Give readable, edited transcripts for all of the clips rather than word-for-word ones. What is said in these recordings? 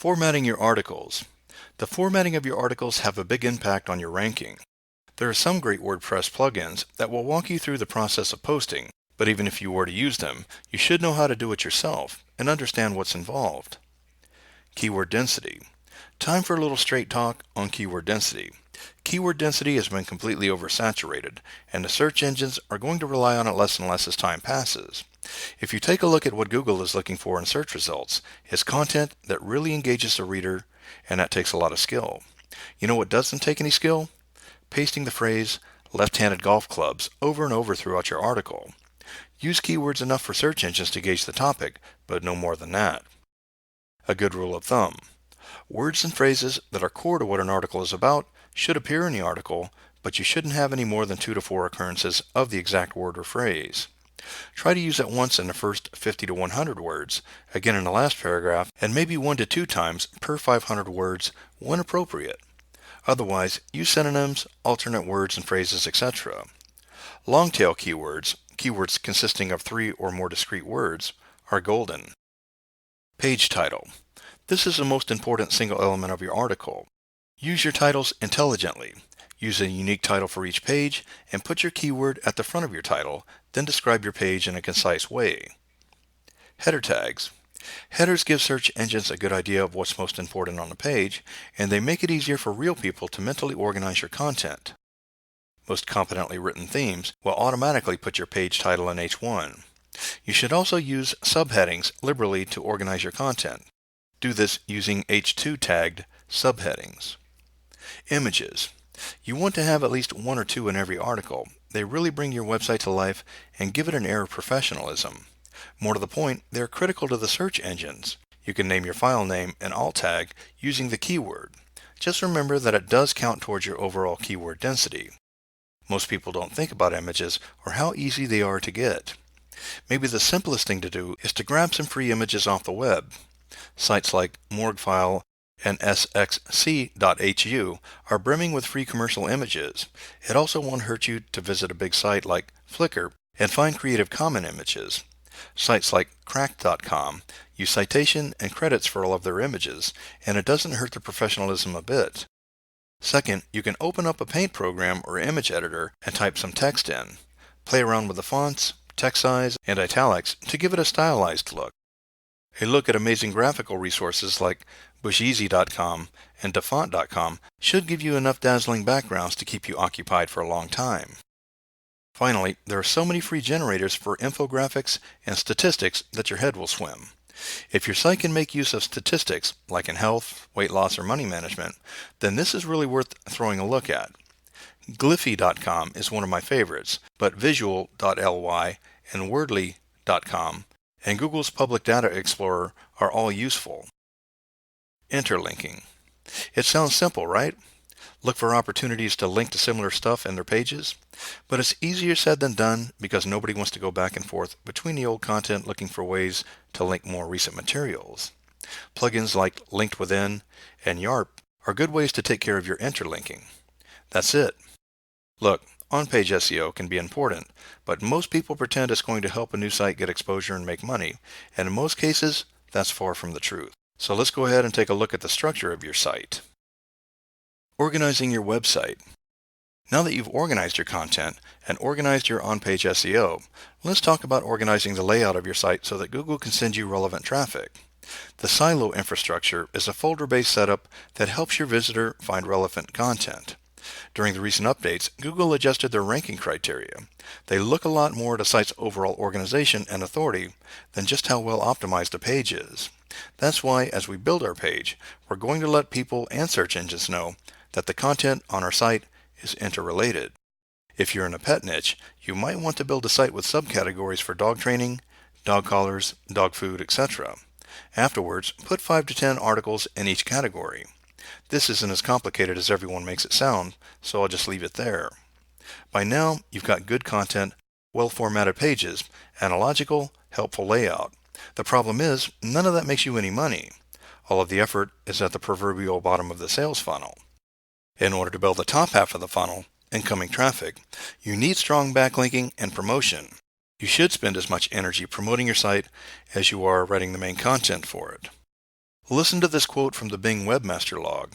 Formatting your articles. The formatting of your articles have a big impact on your ranking. There are some great WordPress plugins that will walk you through the process of posting, but even if you were to use them, you should know how to do it yourself and understand what's involved. Keyword density. Time for a little straight talk on keyword density. Keyword density has been completely oversaturated, and the search engines are going to rely on it less and less as time passes. If you take a look at what Google is looking for in search results, it's content that really engages the reader, and that takes a lot of skill. You know what doesn't take any skill? Pasting the phrase left-handed golf clubs over and over throughout your article. Use keywords enough for search engines to gauge the topic, but no more than that. A good rule of thumb. Words and phrases that are core to what an article is about should appear in the article, but you shouldn't have any more than 2 to 4 occurrences of the exact word or phrase. Try to use it once in the first 50 to 100 words, again in the last paragraph, and maybe 1 to 2 times per 500 words when appropriate. Otherwise, use synonyms, alternate words and phrases, etc. Long-tail keywords, keywords consisting of 3 or more discrete words, are golden. Page title. This is the most important single element of your article. Use your titles intelligently. Use a unique title for each page and put your keyword at the front of your title, then describe your page in a concise way. Header tags. Headers give search engines a good idea of what's most important on the page, and they make it easier for real people to mentally organize your content. Most competently written themes will automatically put your page title in H1. You should also use subheadings liberally to organize your content. Do this using H2 tagged subheadings. Images. You want to have at least 1 or 2 in every article. They really bring your website to life and give it an air of professionalism. More to the point, they're critical to the search engines. You can name your file name and alt tag using the keyword. Just remember that it does count towards your overall keyword density. Most people don't think about images or how easy they are to get. Maybe the simplest thing to do is to grab some free images off the web. Sites like Morguefile and sxc.hu are brimming with free commercial images. It also won't hurt you to visit a big site like Flickr and find Creative Commons images. Sites like Dotcom use citation and credits for all of their images, and it doesn't hurt the professionalism a bit. Second, you can open up a paint program or image editor and type some text in. Play around with the fonts, text size, and italics to give it a stylized look. A look at amazing graphical resources like busheasy.com and dafont.com should give you enough dazzling backgrounds to keep you occupied for a long time. Finally, there are so many free generators for infographics and statistics that your head will swim. If your site can make use of statistics, like in health, weight loss, or money management, then this is really worth throwing a look at. Gliffy.com is one of my favorites, but visual.ly and wordly.com and Google's Public Data Explorer are all useful. Interlinking. It sounds simple, right? Look for opportunities to link to similar stuff in their pages, but it's easier said than done because nobody wants to go back and forth between the old content looking for ways to link more recent materials. Plugins like Linked Within and YARP are good ways to take care of your interlinking. That's it. Look, on-page SEO can be important, but most people pretend it's going to help a new site get exposure and make money, and in most cases, that's far from the truth. So let's go ahead and take a look at the structure of your site. Organizing your website. Now that you've organized your content and organized your on-page SEO, let's talk about organizing the layout of your site so that Google can send you relevant traffic. The silo infrastructure is a folder-based setup that helps your visitor find relevant content. During the recent updates, Google adjusted their ranking criteria. They look a lot more at a site's overall organization and authority than just how well optimized a page is. That's why, as we build our page, we're going to let people and search engines know that the content on our site is interrelated. If you're in a pet niche, you might want to build a site with subcategories for dog training, dog collars, dog food, etc. Afterwards, put 5 to 10 articles in each category. This isn't as complicated as everyone makes it sound, so I'll just leave it there. By now, you've got good content, well-formatted pages, and a logical, helpful layout. The problem is, none of that makes you any money. All of the effort is at the proverbial bottom of the sales funnel. In order to build the top half of the funnel, incoming traffic, you need strong backlinking and promotion. You should spend as much energy promoting your site as you are writing the main content for it. Listen to this quote from the Bing Webmaster Log.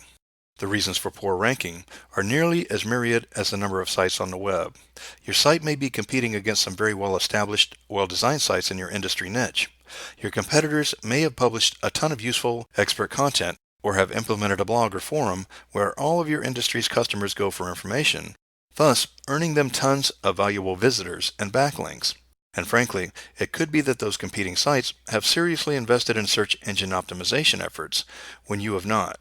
The reasons for poor ranking are nearly as myriad as the number of sites on the web. Your site may be competing against some very well-established, well-designed sites in your industry niche. Your competitors may have published a ton of useful, expert content or have implemented a blog or forum where all of your industry's customers go for information, thus earning them tons of valuable visitors and backlinks. And frankly, it could be that those competing sites have seriously invested in search engine optimization efforts when you have not.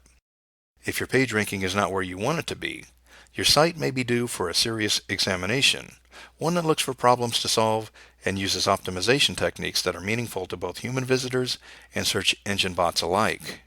If your page ranking is not where you want it to be, your site may be due for a serious examination, one that looks for problems to solve and uses optimization techniques that are meaningful to both human visitors and search engine bots alike.